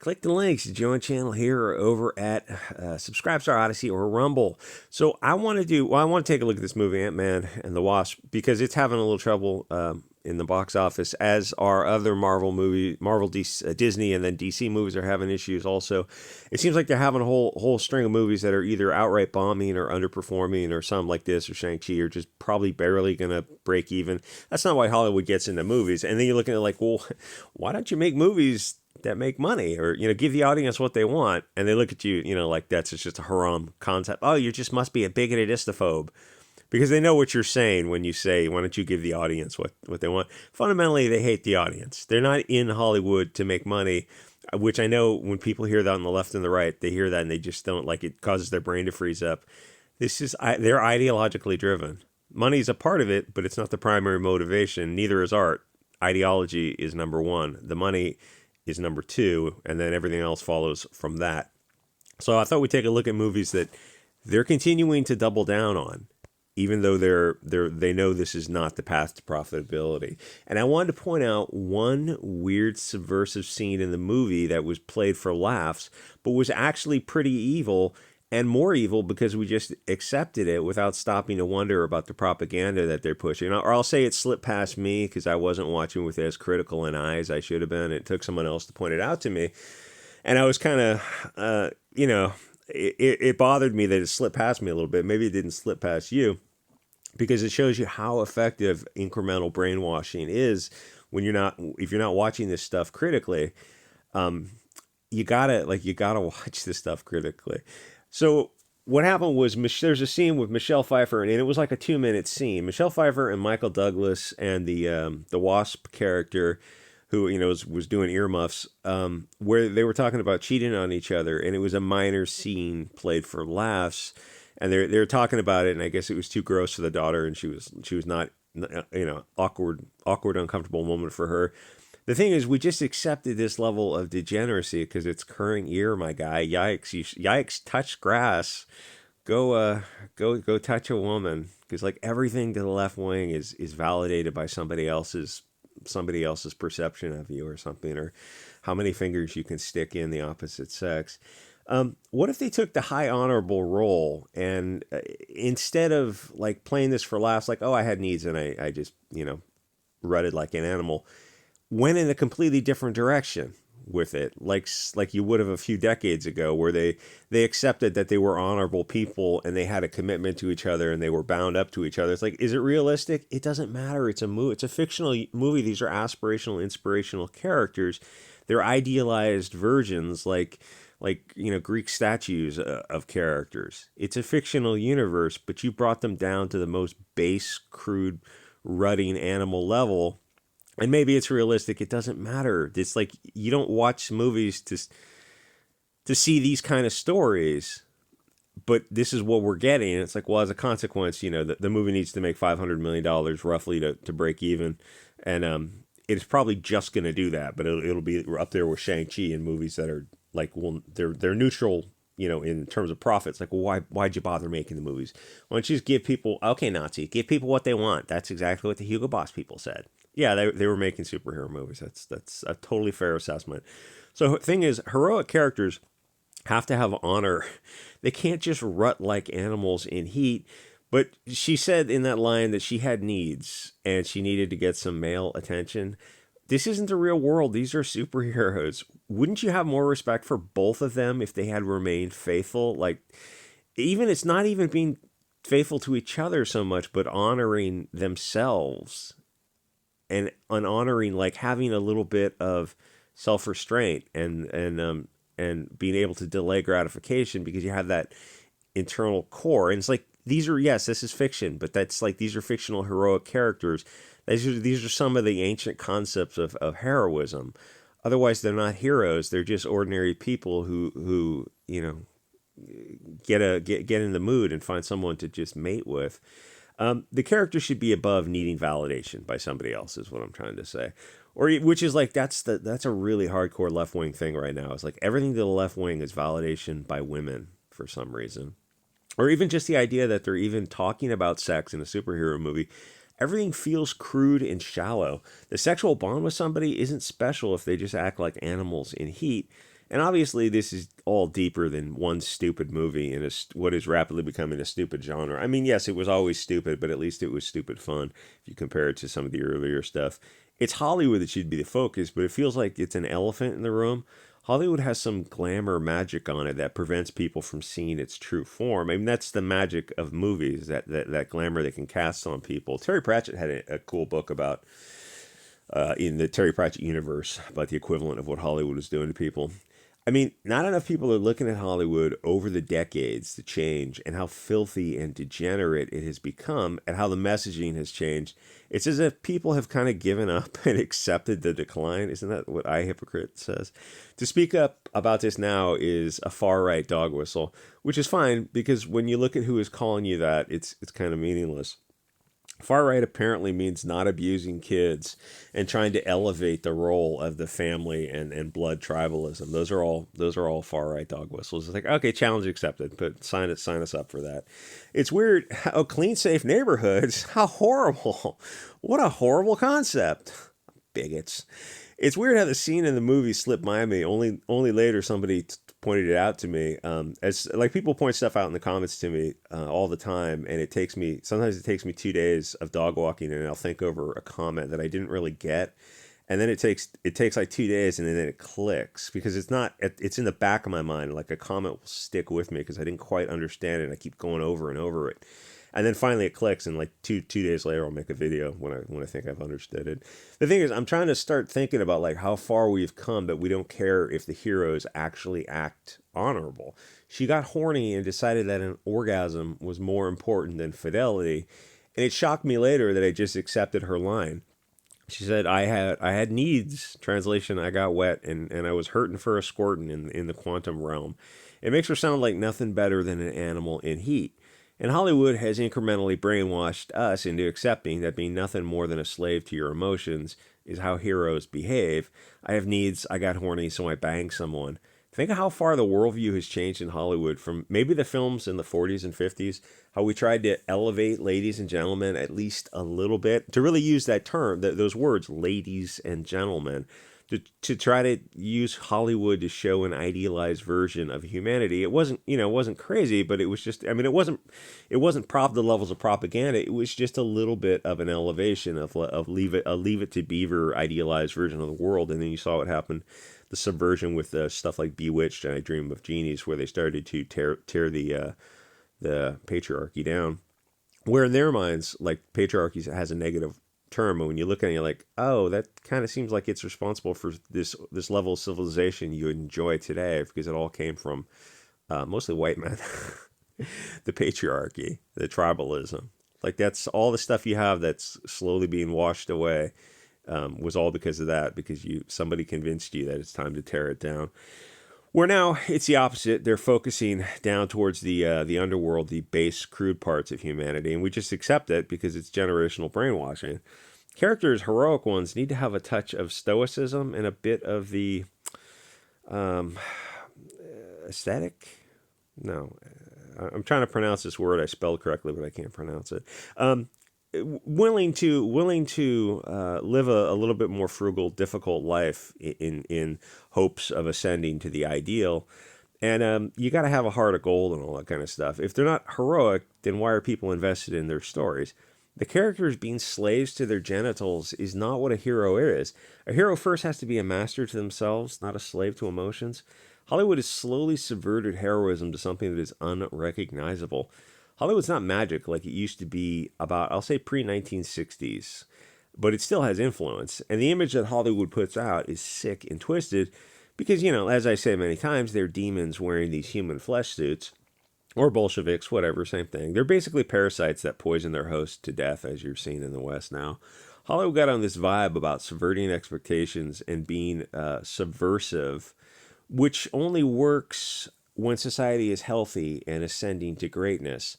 Click the links to join channel here or over at Subscribestar Odyssey or Rumble. So I want to take a look at this movie, Ant-Man and the Wasp, because it's having a little trouble in the box office, as are other Disney, and then DC movies are having issues also. It seems like they're having a whole string of movies that are either outright bombing or underperforming, or some like this or Shang-Chi are just probably barely going to break even. That's not why Hollywood gets into movies. And then you're looking at like, well, why don't you make movies that make money, or give the audience what they want? And they look at you, like that's just a haram concept. Oh, you just must be a bigoted istophobe, because they know what you're saying when you say, why don't you give the audience what they want? Fundamentally, they hate the audience. They're not in Hollywood to make money, which I know when people hear that on the left and the right, they hear that and they just don't like it. Causes their brain to freeze up. They're ideologically driven. Money's a part of it, but it's not the primary motivation. Neither is art. Ideology is number one. The money is number two, and then everything else follows from that. So I thought we'd take a look at movies that they're continuing to double down on, even though they know this is not the path to profitability. And I wanted to point out one weird subversive scene in the movie that was played for laughs, but was actually pretty evil, and more evil because we just accepted it without stopping to wonder about the propaganda that they're pushing. Or I'll say it slipped past me because I wasn't watching with as critical an eye as I should have been. It took someone else to point it out to me. And I was kind of, it bothered me that it slipped past me a little bit. Maybe it didn't slip past you, because it shows you how effective incremental brainwashing is when if you're not watching this stuff critically. You gotta watch this stuff critically. So what happened was there's a scene with Michelle Pfeiffer, and it was like a 2-minute scene. Michelle Pfeiffer and Michael Douglas and the Wasp character, who was doing earmuffs, where they were talking about cheating on each other, and it was a minor scene played for laughs, and they were talking about it, and I guess it was too gross for the daughter, and she was not awkward, uncomfortable moment for her. The thing is, we just accepted this level of degeneracy because it's current year, my guy. Yikes! Touch grass. Go touch a woman, because like everything to the left wing is validated by somebody else's perception of you or something, or how many fingers you can stick in the opposite sex. What if they took the high honorable role, and instead of like playing this for laughs, like, oh, I had needs and I just rutted like an animal, went in a completely different direction with it, like you would have a few decades ago, where they accepted that they were honorable people and they had a commitment to each other and they were bound up to each other. It's like, is it realistic? It doesn't matter. It's a fictional movie. These are aspirational, inspirational characters. They're idealized versions, like Greek statues of characters. It's a fictional universe, but you brought them down to the most base, crude, rutting animal level. And maybe it's realistic. It doesn't matter. It's like you don't watch movies to see these kind of stories, but this is what we're getting. And it's like, well, as a consequence, the movie needs to make $500 million roughly to break even. And it's probably just going to do that, but it'll be up there with Shang-Chi and movies that are like, well, they're neutral, in terms of profits. Like, well, why'd you bother making the movies? Why don't you just give people, okay, Nazi, give people what they want. That's exactly what the Hugo Boss people said. Yeah, they were making superhero movies. That's a totally fair assessment. So the thing is, heroic characters have to have honor. They can't just rut like animals in heat. But she said in that line that she had needs and she needed to get some male attention. This isn't the real world. These are superheroes. Wouldn't you have more respect for both of them if they had remained faithful? Like, it's not even being faithful to each other so much, but honoring themselves. And honoring, like having a little bit of self-restraint and being able to delay gratification because you have that internal core. And it's like, this is fiction, but that's like, these are fictional heroic characters. These are some of the ancient concepts of heroism. Otherwise, they're not heroes. They're just ordinary people who get in the mood and find someone to just mate with. The character should be above needing validation by somebody else, is what I'm trying to say. Which is like, that's a really hardcore left-wing thing right now. It's like everything to the left wing is validation by women for some reason. Or even just the idea that they're even talking about sex in a superhero movie. Everything feels crude and shallow. The sexual bond with somebody isn't special if they just act like animals in heat. And obviously, this is all deeper than one stupid movie in what is rapidly becoming a stupid genre. I mean, yes, it was always stupid, but at least it was stupid fun if you compare it to some of the earlier stuff. It's Hollywood that should be the focus, but it feels like it's an elephant in the room. Hollywood has some glamour magic on it that prevents people from seeing its true form. I mean, that's the magic of movies, that glamour they can cast on people. Terry Pratchett had a cool book about, in the Terry Pratchett universe, about the equivalent of what Hollywood is doing to people. I mean, not enough people are looking at Hollywood over the decades to change and how filthy and degenerate it has become and how the messaging has changed. It's as if people have kind of given up and accepted the decline. Isn't that what iHypocrite says? To speak up about this now is a far-right dog whistle, which is fine because when you look at who is calling you that, it's kind of meaningless. Far right apparently means not abusing kids and trying to elevate the role of the family and blood tribalism. Those are all far right dog whistles. It's like, okay, challenge accepted, but sign us up for that. It's weird how clean, safe neighborhoods. How horrible! What a horrible concept. Bigots. It's weird how the scene in the movie slipped by me. Only later somebody pointed it out to me. As like people point stuff out in the comments to me all the time, and sometimes it takes me 2 days of dog walking, and I'll think over a comment that I didn't really get, and then it takes like 2 days, and then it clicks because it's in the back of my mind. Like a comment will stick with me because I didn't quite understand it, and I keep going over and over it. And then finally it clicks, and like two days later I'll make a video when I think I've understood it. The thing is, I'm trying to start thinking about like how far we've come that we don't care if the heroes actually act honorable. She got horny and decided that an orgasm was more important than fidelity, and it shocked me later that I just accepted her line. She said, I had needs. Translation, I got wet and I was hurting for a squirtin' in the quantum realm. It makes her sound like nothing better than an animal in heat. And Hollywood has incrementally brainwashed us into accepting that being nothing more than a slave to your emotions is how heroes behave. I have needs, I got horny, so I banged someone. Think of how far the worldview has changed in Hollywood from maybe the films in the 40s and 50s, how we tried to elevate ladies and gentlemen at least a little bit, to really use that term, those words, ladies and gentlemen, to try to use Hollywood to show an idealized version of humanity. It wasn't crazy, but it was just, I mean, it wasn't the levels of propaganda. It was just a little bit of an elevation of leave it to Beaver idealized version of the world. And then you saw what happened, the subversion with stuff like Bewitched and I Dream of Genies, where they started to tear the patriarchy down. Where in their minds, like patriarchy has a negative term, and when you look at it, you're like, oh, that kind of seems like it's responsible for this level of civilization you enjoy today because it all came from mostly white men. The patriarchy, the tribalism, like that's all the stuff you have that's slowly being washed away. Was all because of that, because somebody convinced you that it's time to tear it down. Where now it's the opposite. They're focusing down towards the underworld, the base, crude parts of humanity, and we just accept it because it's generational brainwashing. Characters, heroic ones, need to have a touch of stoicism and a bit of the um, aesthetic. No, I'm trying to pronounce this word. I spelled correctly, but I can't pronounce it. Willing to live a little bit more frugal, difficult life in hopes of ascending to the ideal. And you got to have a heart of gold and all that kind of stuff. If they're not heroic, then why are people invested in their stories? The characters being slaves to their genitals is not what a hero is. A hero first has to be a master to themselves, not a slave to emotions. Hollywood has slowly subverted heroism to something that is unrecognizable. Hollywood's not magic like it used to be about, I'll say, pre-1960s, but it still has influence. And the image that Hollywood puts out is sick and twisted because, as I say many times, they're demons wearing these human flesh suits, or Bolsheviks, whatever, same thing. They're basically parasites that poison their host to death, as you're seeing in the West now. Hollywood got on this vibe about subverting expectations and being subversive, which only works when society is healthy and ascending to greatness.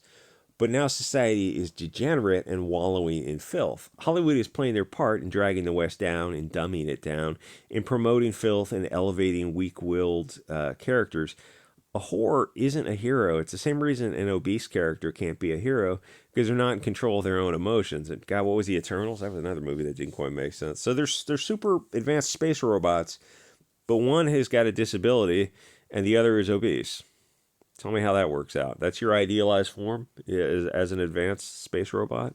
But now society is degenerate and wallowing in filth. Hollywood is playing their part in dragging the West down and dumbing it down, in promoting filth and elevating weak-willed characters. A whore isn't a hero. It's the same reason an obese character can't be a hero, because they're not in control of their own emotions. And God, what was the Eternals? That was another movie that didn't quite make sense. So they're super advanced space robots but one has got a disability and the other is obese. Tell me how that works out. That's your idealized form as an advanced space robot?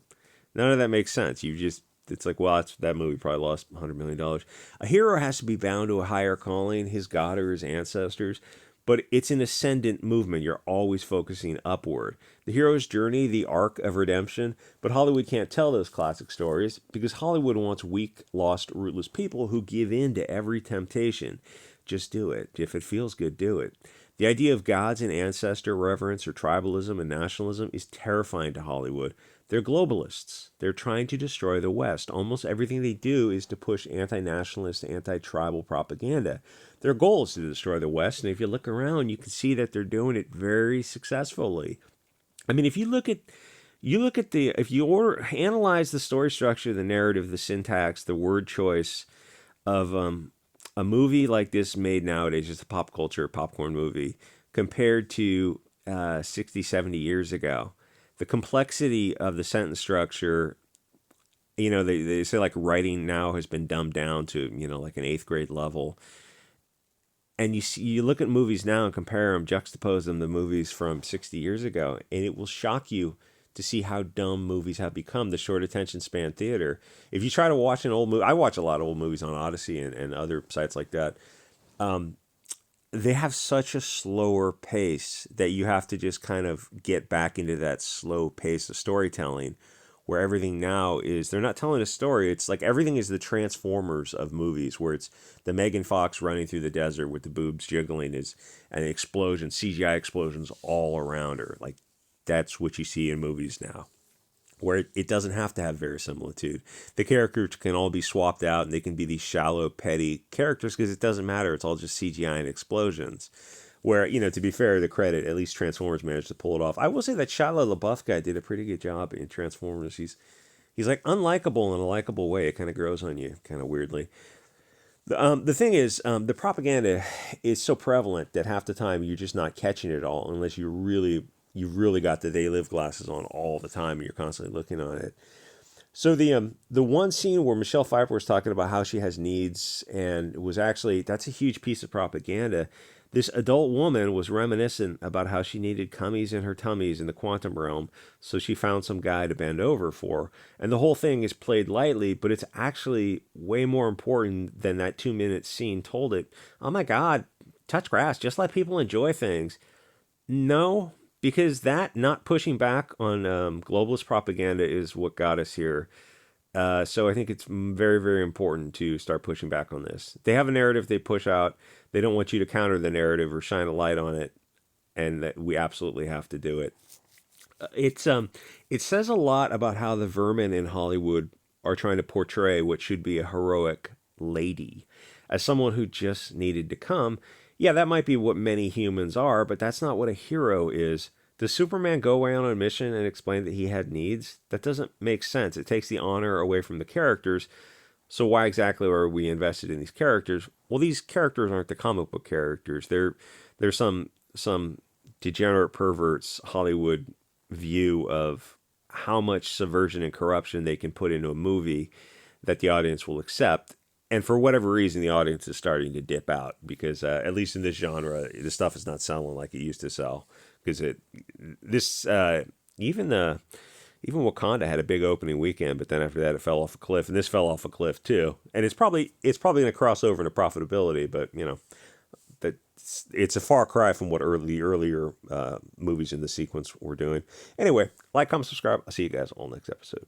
None of that makes sense. It's like, well, that movie probably lost $100 million. A hero has to be bound to a higher calling, his god or his ancestors, but it's an ascendant movement. You're always focusing upward. The hero's journey, the arc of redemption, but Hollywood can't tell those classic stories because Hollywood wants weak, lost, rootless people who give in to every temptation. Just do it. If it feels good, do it. The idea of gods and ancestor reverence or tribalism and nationalism is terrifying to Hollywood. They're globalists. They're trying to destroy the West. Almost everything they do is to push anti-nationalist, anti-tribal propaganda. Their goal is to destroy the West, and if you look around, you can see that they're doing it very successfully. I mean, if you look at analyze the story structure, the narrative, the syntax, the word choice of a movie like this made nowadays, just a pop culture popcorn movie, compared to 60, 70 years ago. The complexity of the sentence structure, they say like writing now has been dumbed down to, like an 8th grade level. And you look at movies now and compare them, juxtapose them to movies from 60 years ago, and it will shock you to see how dumb movies have become, the short attention span theater. If you try to watch an old movie, I watch a lot of old movies on Odyssey and other sites like that. They have such a slower pace that you have to just kind of get back into that slow pace of storytelling where everything now is, they're not telling a story. It's like everything is the Transformers of movies, where it's the Megan Fox running through the desert with the boobs jiggling and explosions, CGI explosions all around her. Like that's what you see in movies now, where it doesn't have to have verisimilitude. The characters can all be swapped out and they can be these shallow, petty characters because it doesn't matter. It's all just CGI and explosions. Where, to be fair, the credit, at least Transformers managed to pull it off. I will say that Shia LaBeouf guy did a pretty good job in Transformers. He's like unlikable in a likable way. It kind of grows on you, kind of weirdly. The thing is, the propaganda is so prevalent that half the time you're just not catching it all unless you've really got the They Live glasses on all the time and you're constantly looking on it. So the one scene where Michelle Pfeiffer was talking about how she has needs and that's a huge piece of propaganda. This adult woman was reminiscent about how she needed cummies in her tummies in the quantum realm, so she found some guy to bend over for. And the whole thing is played lightly, but it's actually way more important than that 2-minute scene told it. Oh my God, touch grass, just let people enjoy things. No, because that not pushing back on globalist propaganda is what got us here. So I think it's very, very important to start pushing back on this. They have a narrative they push out. They don't want you to counter the narrative or shine a light on it, and that we absolutely have to do it. It says a lot about how the vermin in Hollywood are trying to portray what should be a heroic lady as someone who just needed to come. Yeah, that might be what many humans are, but that's not what a hero is. Does Superman go away on a mission and explain that he had needs? That doesn't make sense. It takes the honor away from the characters. So why exactly are we invested in these characters? Well, these characters aren't the comic book characters. They're some degenerate perverts Hollywood view of how much subversion and corruption they can put into a movie that the audience will accept. And for whatever reason, the audience is starting to dip out because at least in this genre, this stuff is not selling like it used to sell. Because even Wakanda had a big opening weekend, but then after that it fell off a cliff, and this fell off a cliff too. And it's probably going to cross over into profitability, but it's a far cry from what earlier movies in the sequence were doing. Anyway, like, comment, subscribe. I'll see you guys all next episode.